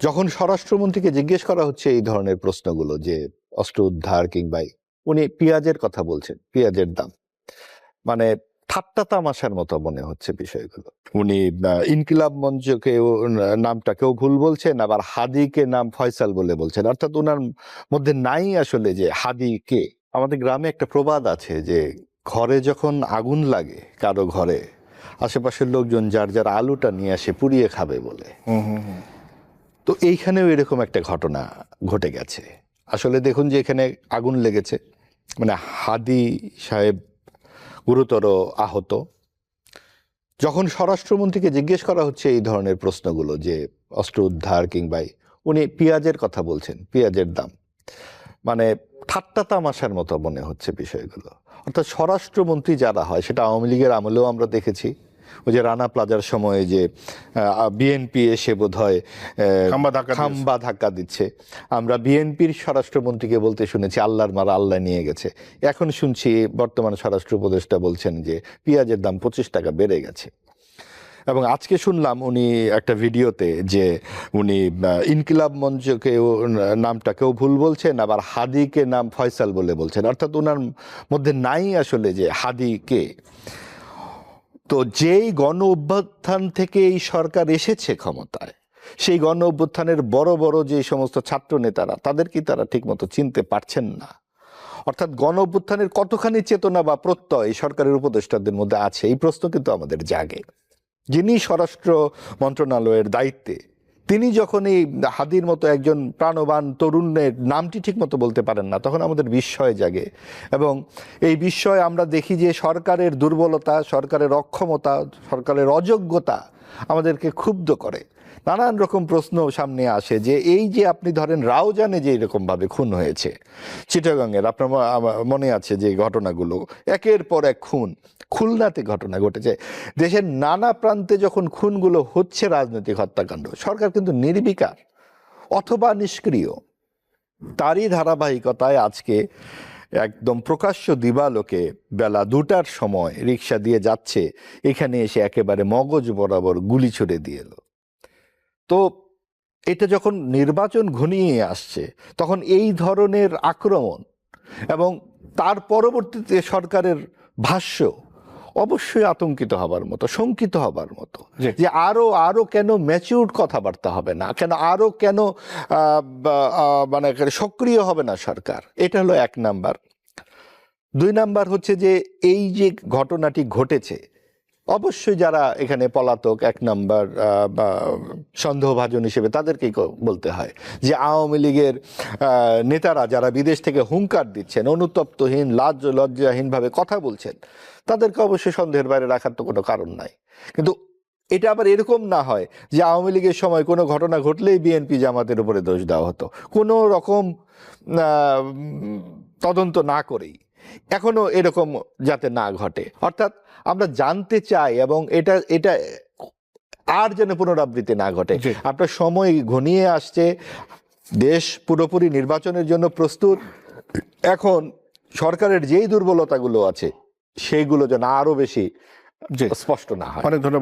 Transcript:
যখন স্বরাষ্ট্রমন্ত্রীকে জিজ্ঞেস করা হচ্ছে এই ধরনের প্রশ্নগুলো যে অস্ত্র উদ্ধার কিংবা উনি পেঁয়াজের কথা বলছেন, পেঁয়াজের দাম মানে ঠাট্টা তামাশার মতো মনে হচ্ছে বিষয়গুলো। উনি ইনকিলাব মঞ্চকে নামটা কেউ ভুল বলছেন, আবার হাদিকে নাম ফয়সাল বলে বলছেন, অর্থাৎ ওনার মধ্যে নাই আসলে যে হাদি কে। আমাদের গ্রামে একটা প্রবাদ আছে যে ঘরে যখন আগুন লাগে কারো ঘরে, আশেপাশের লোকজন যার যার আলুটা নিয়ে আসে পুড়িয়ে খাবে বলে। তো এইখানেও এরকম একটা ঘটনা ঘটে গেছে। আসলে দেখুন যে এখানে আগুন লেগেছে, মানে হাদি সাহেব গুরুতর আহত। যখন স্বরাষ্ট্রমন্ত্রীকে জিজ্ঞেস করা হচ্ছে এই ধরনের প্রশ্নগুলো যে অস্ত্র উদ্ধার কিংবা উনি পেঁয়াজের কথা বলছেন, পেঁয়াজের দাম মানে ঠাট্টা তামাশার মতো মনে হচ্ছে বিষয়গুলো। অর্থাৎ স্বরাষ্ট্রমন্ত্রী যারা হয়, সেটা আওয়ামী লীগের আমলেও আমরা দেখেছি। ওই যে রানা প্লাজার সময়ে যে বিএনপি এসে বোধ হয় খাম্বা ধাক্কা দিচ্ছে, আমরা বিএনপির স্বরাষ্ট্রমন্ত্রীকে বলতে শুনেছি আল্লাহর মারা আল্লাহ নিয়ে গেছে। এখন শুনছি বর্তমান স্বরাষ্ট্র উপদেষ্টা বলছেন যে পেঁয়াজের দাম 25 টাকা বেড়ে গেছে। এবং আজকে শুনলাম উনি একটা ভিডিওতে যে উনি ইনকিলাব মঞ্চকে নামটা কেউ ভুল বলছেন, আবার হাদিকে নাম ফয়সাল বলে বলছেন, অর্থাৎ ওনার মধ্যে নাই আসলে যে হাদি কে। তো যেই গণ অভ্যুত্থান থেকে এই সরকার এসেছে ক্ষমতায়, সেই গণ অভ্যুত্থানের বড় বড় যে সমস্ত ছাত্র নেতারা, তাদের কি তারা ঠিকমতো চিনতে পারছেন না? অর্থাৎ গণ অভ্যুত্থানের কতখানি চেতনা বা প্রত্যয় সরকারের উপদেষ্টাদের মধ্যে আছে, এই প্রশ্ন কিন্তু আমাদের জাগে। যিনি স্বরাষ্ট্র মন্ত্রণালয়ের দায়িত্বে, তিনি যখন এই হাদির মতো একজন প্রাণবান তরুণের নামটি ঠিকমতো বলতে পারেন না, তখন আমাদের বিস্ময় জাগে। এবং এই বিস্ময় আমরা দেখি যে সরকারের দুর্বলতা, সরকারের অক্ষমতা, সরকারের অযোগ্যতা আমাদেরকে ক্ষুব্ধ করে। নানান রকম প্রশ্ন সামনে আসে যে এই যে আপনি ধরেন রাউজানে যে এরকমভাবে খুন হয়েছে, চিটাগাংয়ের আপনার মনে আছে যে ঘটনাগুলো, একের পর এক খুন, খুলনাতে ঘটনা ঘটেছে, দেশের নানা প্রান্তে যখন খুনগুলো হচ্ছে রাজনৈতিক হত্যাকাণ্ড, সরকার কিন্তু নির্বিকার অথবা নিষ্ক্রিয়। তারই ধারাবাহিকতায় আজকে একদম প্রকাশ্য দিবালোকে বেলা 2টার সময় রিক্সা দিয়ে যাচ্ছে, এখানে এসে একেবারে মগজ বরাবর গুলি ছুড়ে দিয়ে এলো। তো এটা যখন নির্বাচন ঘনিয়ে আসছে, তখন এই ধরনের আক্রমণ এবং তার পরবর্তীতে সরকারের ভাষ্য অবশ্যই আতঙ্কিত হবার মতো, শঙ্কিত হবার মতো, যে আরো কেন ম্যাচিউরড কথাবার্তা হবে না, কেন মানে সক্রিয় হবে না সরকার। এটা হলো 1 নাম্বার। 2 নাম্বার হচ্ছে যে এই যে ঘটনাটি ঘটেছে, অবশ্যই যারা এখানে পলাতক 1 নাম্বার সন্দেহভাজন হিসেবে তাদেরকেই বলতে হয় যে আওয়ামী লীগের নেতারা যারা বিদেশ থেকে হুঙ্কার দিচ্ছেন, অনুতপ্তহীন লজ্জাহীনভাবে কথা বলছেন, তাদেরকে অবশ্যই সন্দেহের বাইরে রাখার তো কোনো কারণ নাই। কিন্তু এটা আবার এরকম না হয় যে আওয়ামী লীগের সময় কোনো ঘটনা ঘটলেই বিএনপি জামাতের উপরে দোষ দেওয়া হতো, কোনো রকম তদন্ত না করেই। এখনো এরকম যাতে না ঘটে, অর্থাৎ আমরা জানতে চাই এবং এটা আর যেন পুনরাবৃত্তি না ঘটে। আপনার সময় ঘনিয়ে আসছে, দেশ পুরোপুরি নির্বাচনের জন্য প্রস্তুত। এখন সরকারের যেই দুর্বলতাগুলো আছে সেইগুলো যেন আরো বেশি স্পষ্ট না হয়। অনেক ধন্যবাদ।